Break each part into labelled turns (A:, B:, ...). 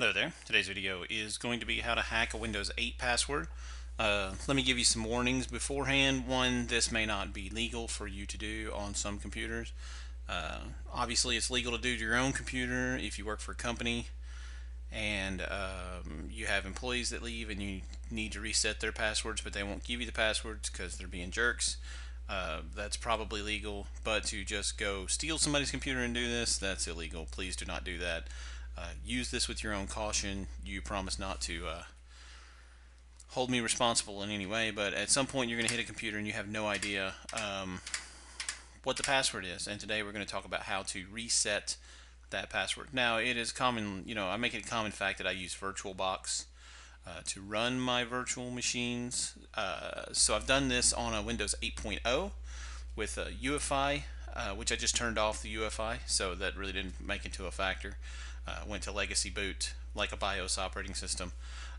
A: Hello there. Today's video is going to be how to hack a Windows 8 password. Let me give you some warnings beforehand. One, this may not be legal for you to do on some computers. Obviously, it's legal to do to your own computer if you work for a company and you have employees that leave and you need to reset their passwords, but they won't give you the passwords because they're being jerks. That's probably legal, but to just go steal somebody's computer and do this, that's illegal. Please do not do that. Use this with your own caution. You promise not to hold me responsible in any way, but at some point you're going to hit a computer and you have no idea what the password is. And today we're going to talk about how to reset that password. Now, it is common, I make it a common fact that I use VirtualBox to run my virtual machines. So I've done this on a Windows 8.0 with a UEFI, which I just turned off the UEFI, so that really didn't make it to a factor. Went to legacy boot like a BIOS operating system.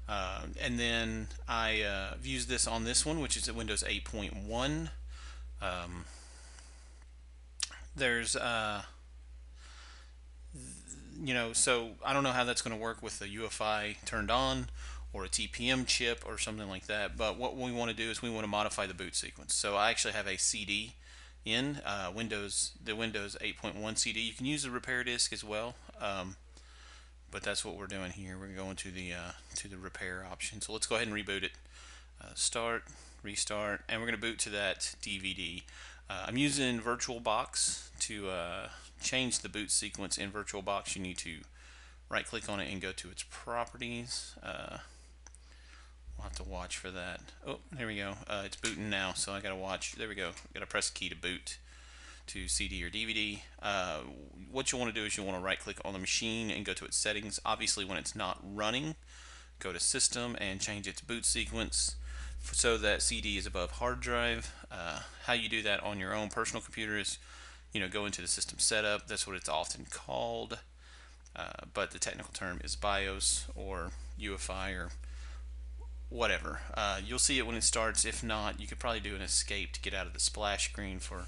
A: And then I used this on this one, which is a Windows 8.1. There's so I don't know how that's going to work with the UEFI turned on or a TPM chip or something like that, but what we want to do is we want to modify the boot sequence. So I actually have a CD in the Windows 8.1 CD. You can use the repair disk as well, but that's what we're doing here. We're going to the repair option. So let's go ahead and reboot it. Start, restart, and we're going to boot to that DVD. I'm using VirtualBox to change the boot sequence in VirtualBox. You need to right click on it and go to its properties. We'll have to watch for that. Oh, there we go. It's booting now, so I gotta watch. There we go. Gotta press the key to boot to CD or DVD. What you want to do is you want to right click on the machine and go to its settings. Obviously, when it's not running, go to System and change its boot sequence so that CD is above hard drive. How you do that on your own personal computer is, go into the system setup. That's what it's often called, but the technical term is BIOS or UEFI or whatever. You'll see it when it starts. If not, you could probably do an escape to get out of the splash screen for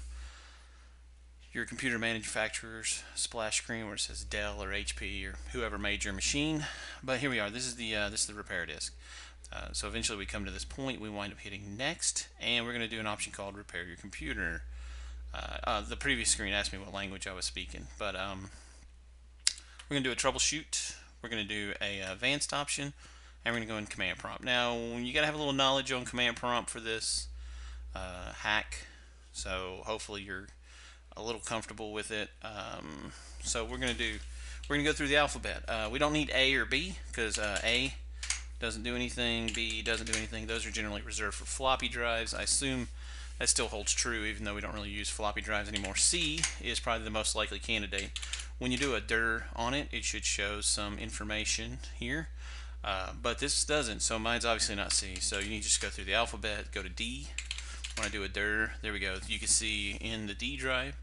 A: your computer manufacturer's splash screen where it says Dell or HP or whoever made your machine. But here we are. This is the repair disk. So eventually we come to this point. We wind up hitting next, and we're going to do an option called repair your computer. The previous screen asked me what language I was speaking, but we're going to do a troubleshoot. We're going to do a advanced option, and we're going to go in command prompt. Now, you got to have a little knowledge on command prompt for this hack, so hopefully you're a little comfortable with it. So we're going to go through the alphabet. We don't need A or B because A doesn't do anything, B doesn't do anything. Those are generally reserved for floppy drives. I assume that still holds true even though we don't really use floppy drives anymore. C is probably the most likely candidate. When you do a dir on it, it should show some information here, but this doesn't, so mine's obviously not C. So you need to just go through the alphabet, go to D. When I do a dir, there we go. You can see in the D drive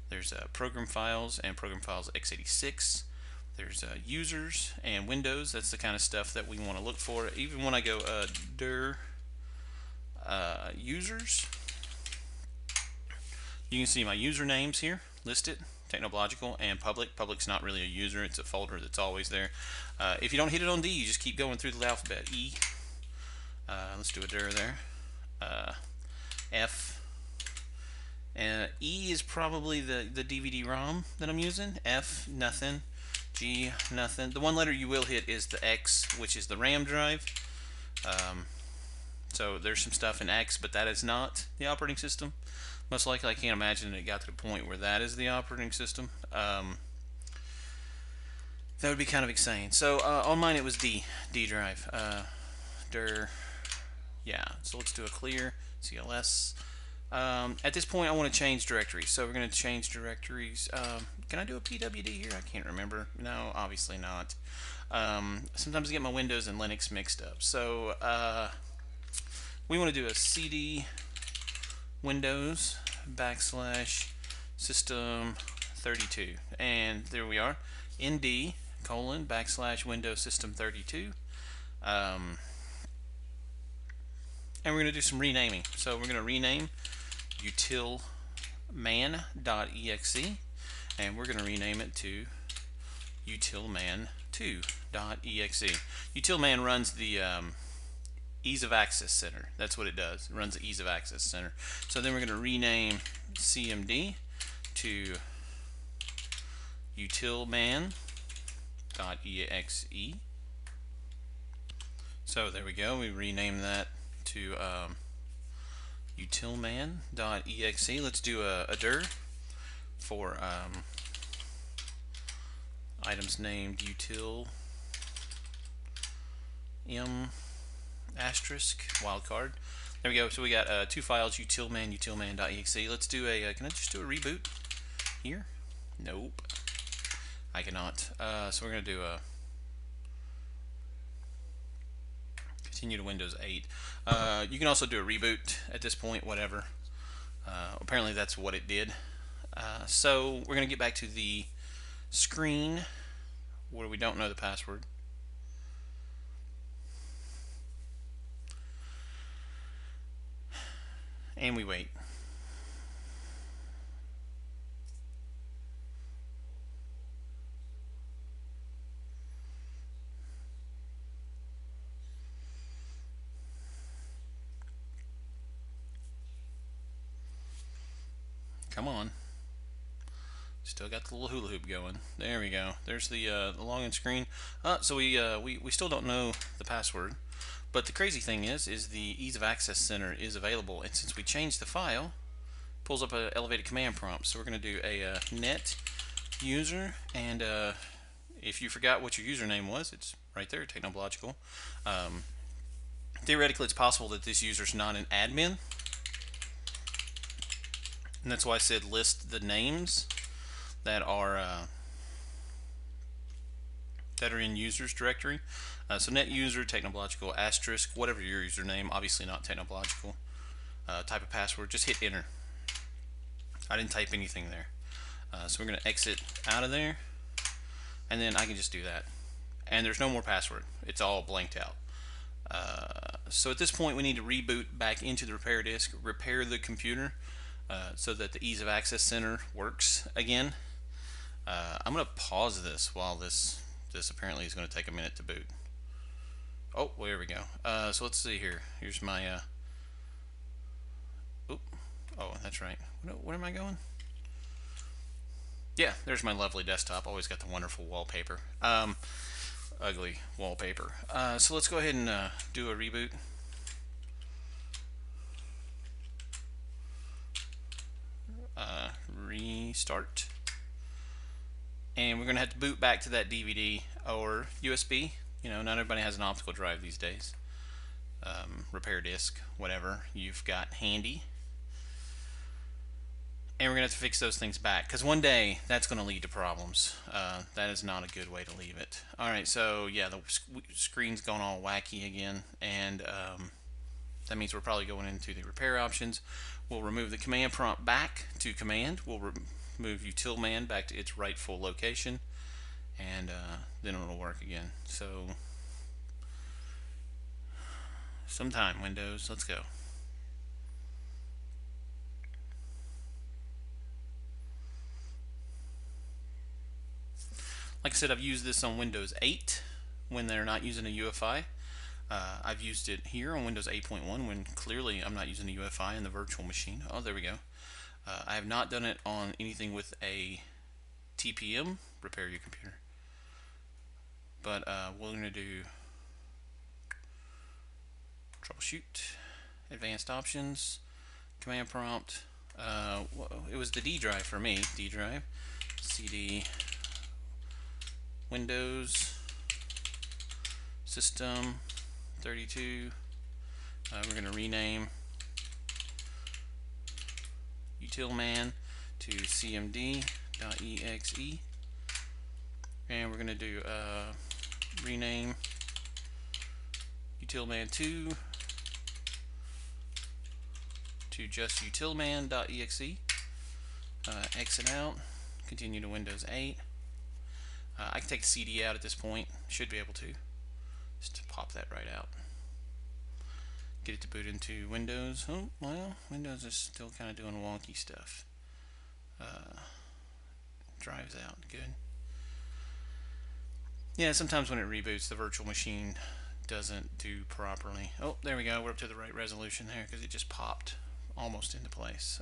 A: there's program files and program files x86. There's users and Windows. That's the kind of stuff that we want to look for. Even when I go dir users, you can see my usernames here listed, technological and public. Public's not really a user, it's a folder that's always there. If you don't hit it on D, you just keep going through the alphabet. E, let's do a dir there. F, and E is probably the DVD-ROM that I'm using. F, nothing. G, nothing. The one letter you will hit is the X, which is the RAM drive. So there's some stuff in X, but that is not the operating system. Most likely, I can't imagine it got to the point where that is the operating system. That would be kind of insane. So on mine it was D drive. Dir, yeah. So let's do a clear CLS. At this point, I want to change directories, so we're going to change directories. Can I do a PWD here? I can't remember. No, obviously not. Sometimes I get my Windows and Linux mixed up. So we want to do a CD Windows / system 32, and there we are. ND : / Windows system 32. And we're going to do some renaming. So we're going to rename utilman.exe, and we're going to rename it to utilman2. utilman2.exe. Utilman runs the Ease of Access Center. That's what it does. It runs the Ease of Access Center. So then we're going to rename CMD to utilman.exe. So there we go. We rename that to utilman.exe. Let's do a dir for items named util m asterisk wildcard. There we go. So we got two files, utilman.exe. Let's do a, can I just do a reboot here? Nope. I cannot. So we're going to do a continue to Windows 8. You can also do a reboot at this point, whatever. Apparently that's what it did. So we're going to get back to the screen where we don't know the password. And we wait. Come on. Still got the little hula hoop going. There we go. There's the login screen. So we still don't know the password. But the crazy thing is the Ease of Access Center is available, and since we changed the file, it pulls up an elevated command prompt. So we're going to do a net user, and if you forgot what your username was, it's right there, Technological. Theoretically, it's possible that this user's not an admin, and that's why I said list the names that are in users directory. So net user, Technological, asterisk, whatever your username, obviously not Technological, type of password, just hit enter. I didn't type anything there. So we're going to exit out of there, and then I can just do that. And there's no more password. It's all blanked out. So at this point we need to reboot back into the repair disk, repair the computer so that the Ease of Access Center works again. I'm going to pause this while this apparently is going to take a minute to boot. Oh, well, there we go. So let's see here. Here's my oh, that's right. Where am I going? Yeah, there's my lovely desktop. Always got the wonderful wallpaper. Ugly wallpaper. So let's go ahead and do a reboot. Restart. And we're going to have to boot back to that DVD or USB. You know, not everybody has an optical drive these days. Repair disk, whatever you've got handy. And we're going to have to fix those things back, because one day that's going to lead to problems. That is not a good way to leave it. Alright, so yeah, the screen's going all wacky again, and that means we're probably going into the repair options. We'll remove the command prompt back to command. We'll remove utilman back to its rightful location, and then it'll work again. So sometime, Windows, let's go. Like I said, I've used this on Windows 8 when they're not using a UEFI. I've used it here on Windows 8.1 when clearly I'm not using a UEFI in the virtual machine. Oh, there we go. I have not done it on anything with a TPM, repair your computer. But we're going to do troubleshoot, advanced options, command prompt. It was the D drive for me, D drive, CD, Windows, System 32. We're going to rename utilman to cmd.exe, and we're going to do rename utilman2 to just utilman.exe. Exit out, continue to Windows 8. I can take the CD out at this point, should be able to. Just to pop that right out. Get it to boot into Windows. Oh, well, Windows is still kind of doing wonky stuff. Drives out, good. Yeah, sometimes when it reboots, the virtual machine doesn't do properly. Oh, there we go. We're up to the right resolution there because it just popped almost into place.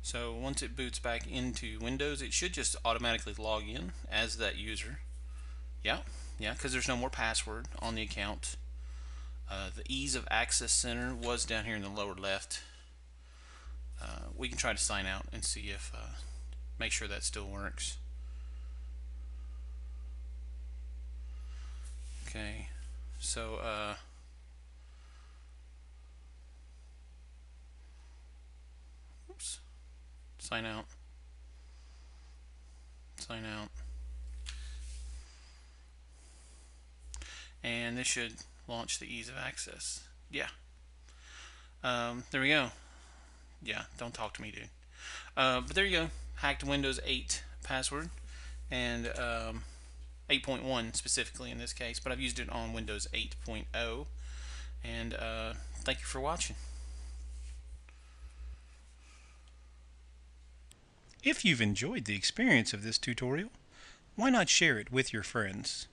A: So once it boots back into Windows, it should just automatically log in as that user. Yeah, yeah, because there's no more password on the account. The Ease of Access Center was down here in the lower left. We can try to sign out and see if, make sure that still works. Okay, so oops, sign out, sign out, and this should launch the Ease of Access. Yeah, there we go. Yeah, don't talk to me, dude. But there you go. Hacked Windows 8 password and 8.1 specifically in this case, but I've used it on Windows 8.0. And thank you for watching. If you've enjoyed the experience of this tutorial, why not share it with your friends?